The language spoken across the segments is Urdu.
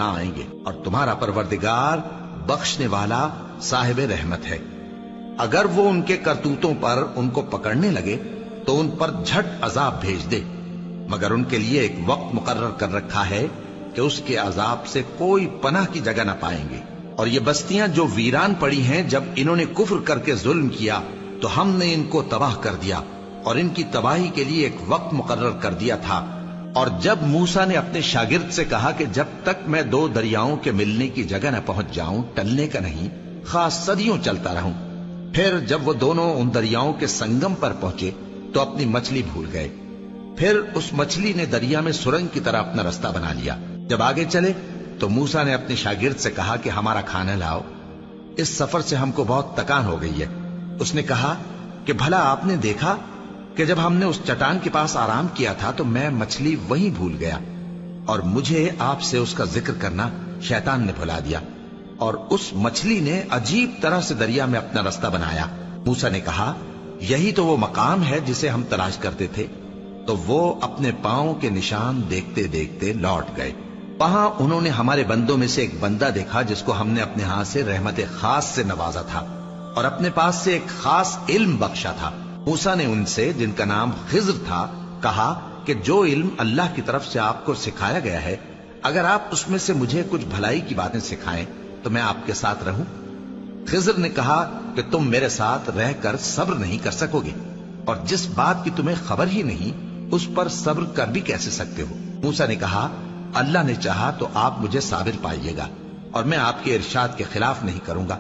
نہ آئیں گے، اور تمہارا پروردگار بخشنے والا صاحب رحمت ہے۔ اگر وہ ان کے کرتوتوں پر ان کو پکڑنے لگے تو ان پر جھٹ عذاب بھیج دے، مگر ان کے لیے ایک وقت مقرر کر رکھا ہے کہ اس کے عذاب سے کوئی پناہ کی جگہ نہ پائیں گے۔ اور یہ بستیاں جو ویران پڑی ہیں، جب انہوں نے کفر کر کے ظلم کیا تو ہم نے ان کو تباہ کر دیا، اور ان کی تباہی کے لیے ایک وقت مقرر کر دیا تھا۔ اور جب موسیٰ نے اپنے شاگرد سے کہا کہ جب تک میں دو دریاؤں کے ملنے کی جگہ نہ پہنچ جاؤں ٹلنے کا نہیں، خاص صدیوں چلتا رہوں، پھر جب وہ دونوں ان دریاؤں کے سنگم پر پہنچے تو اپنی مچھلی بھول گئے۔ پھر اس مچھلی نے دریا میں سرنگ کی طرح اپنا رستہ بنا لیا۔ جب آگے چلے تو موسیٰ نے اپنے شاگرد سے کہا کہ ہمارا کھانا لاؤ، اس سفر سے ہم کو بہت تکان ہو گئی ہے۔ اس نے کہا کہ بھلا آپ نے دیکھا کہ جب ہم نے اس چٹان کے پاس آرام کیا تھا تو میں مچھلی وہیں بھول گیا، اور مجھے آپ سے اس کا ذکر کرنا شیطان نے بھلا دیا، اور اس مچھلی نے عجیب طرح سے دریا میں اپنا رستہ بنایا۔ موسیٰ نے کہا یہی تو وہ مقام ہے جسے ہم تلاش کرتے تھے۔ تو وہ اپنے پاؤں کے نشان دیکھتے دیکھتے لوٹ گئے۔ وہاں انہوں نے ہمارے بندوں میں سے ایک بندہ دیکھا جس کو ہم نے اپنے ہاتھ سے رحمت خاص سے نوازا تھا، اور اپنے پاس سے ایک خاص علم بخشا تھا۔ موسیٰ نے ان سے، جن کا نام خضر تھا، کہا کہ جو علم اللہ کی طرف سے آپ کو سکھایا گیا ہے، اگر آپ اس میں سے مجھے کچھ بھلائی کی باتیں سکھائیں تو میں آپ کے ساتھ رہوں۔ خضر نے کہا کہ تم میرے ساتھ رہ کر صبر نہیں کر سکو گے، اور جس بات کی تمہیں خبر ہی نہیں اس پر صبر کر بھی کیسے سکتے ہو؟ موسیٰ نے کہا اللہ نے چاہا تو آپ مجھے صابر پائیے گا، اور میں آپ کے ارشاد کے خلاف نہیں کروں گا۔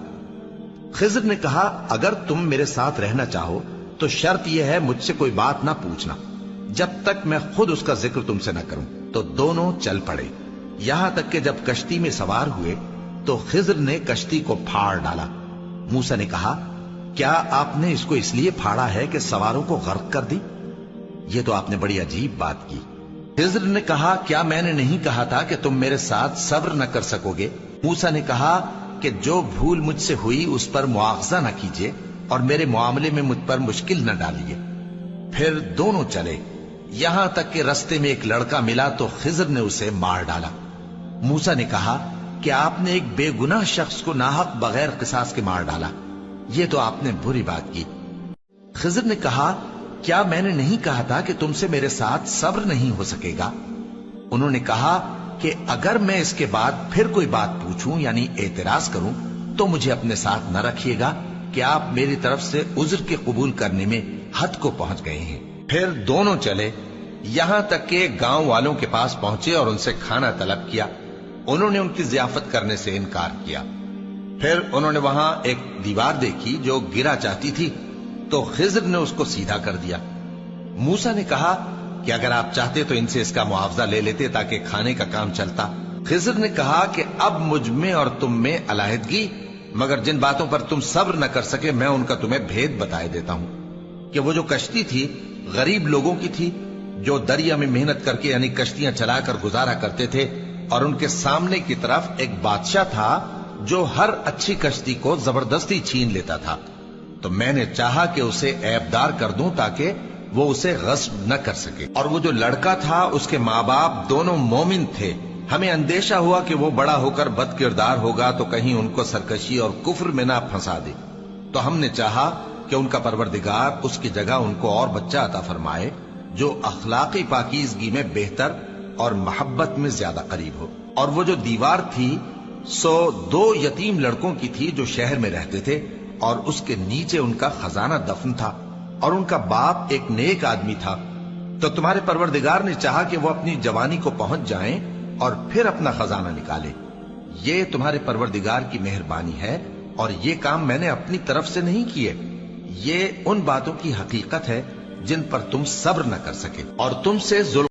خضر نے کہا اگر تم میرے ساتھ رہنا چاہو تو شرط یہ ہے مجھ سے کوئی بات نہ پوچھنا جب تک میں خود اس کا ذکر تم سے نہ کروں۔ تو دونوں چل پڑے، یہاں تک کہ جب کشتی میں سوار ہوئے تو خضر نے کشتی کو پھاڑ ڈالا۔ موسیٰ نے کہا کیا آپ نے اس کو اس لیے پھاڑا ہے کہ سواروں کو غرق کر دی؟ یہ تو آپ نے بڑی عجیب بات کی۔ خضر نے کہا کیا میں نے نہیں کہا تھا کہ تم میرے ساتھ صبر نہ کر سکو گے؟ موسیٰ نے کہا کہ جو بھول مجھ سے ہوئی اس پر مواخذہ نہ کیجیے، اور میرے معاملے میں مجھ پر مشکل نہ ڈالیے۔ پھر دونوں چلے، یہاں تک کہ رستے میں ایک لڑکا ملا تو خضر نے اسے مار ڈالا۔ موسیٰ نے کہا کہ آپ نے ایک بے گناہ شخص کو ناحق بغیر قصاص کے مار ڈالا، یہ تو آپ نے بری بات کی۔ خضر نے کہا کیا میں نے نہیں کہا تھا کہ تم سے میرے ساتھ صبر نہیں ہو سکے گا؟ انہوں نے کہا کہ اگر میں اس کے بعد پھر کوئی بات پوچھوں یعنی اعتراض کروں تو مجھے اپنے ساتھ نہ رکھیے گا کہ آپ میری طرف سے عذر کے قبول کرنے میں حد کو پہنچ گئے ہیں۔ پھر دونوں چلے، یہاں تک کہ گاؤں والوں کے پاس پہنچے اور ان سے کھانا طلب کیا۔ انہوں نے ان کی ضیافت کرنے سے انکار کیا۔ پھر انہوں نے وہاں ایک دیوار دیکھی جو گرا چاہتی تھی تو خضر نے اس کو سیدھا کر دیا۔ موسیٰ نے کہا کہ اگر آپ چاہتے تو ان سے اس کا معاوضہ لے لیتے تاکہ کھانے کا کام چلتا۔ خضر نے کہا کہ اب مجھ میں اور تم میں علیحدگی، مگر جن باتوں پر تم صبر نہ کر سکے میں ان کا تمہیں بھید بتائے دیتا ہوں کہ وہ جو کشتی تھی غریب لوگوں کی تھی جو دریا میں محنت کر کے یعنی کشتیاں چلا کر گزارا کرتے تھے، اور ان کے سامنے کی طرف ایک بادشاہ تھا جو ہر اچھی کشتی کو زبردستی چھین لیتا تھا۔ تو میں نے چاہا کہ اسے عیبدار کر دوں تاکہ وہ اسے غصب نہ کر سکے۔ اور وہ جو لڑکا تھا اس کے ماں باپ دونوں مومن تھے، ہمیں اندیشہ ہوا کہ وہ بڑا ہو کر بد کردار ہوگا تو کہیں ان کو سرکشی اور کفر میں نہ پھنسا دے، تو ہم نے چاہا کہ ان کا پروردگار اس کی جگہ ان کو اور بچہ عطا فرمائے جو اخلاقی پاکیزگی میں بہتر اور محبت میں زیادہ قریب ہو۔ اور وہ جو دیوار تھی سو 2 یتیم لڑکوں کی تھی جو شہر میں رہتے تھے، اور اس کے نیچے ان کا خزانہ دفن تھا، اور ان کا باپ ایک نیک آدمی تھا۔ تو تمہارے پروردگار نے چاہا کہ وہ اپنی جوانی کو پہنچ جائیں اور پھر اپنا خزانہ نکالے۔ یہ تمہارے پروردگار کی مہربانی ہے، اور یہ کام میں نے اپنی طرف سے نہیں کیے، یہ ان باتوں کی حقیقت ہے جن پر تم صبر نہ کر سکے۔ اور تم سے ظلم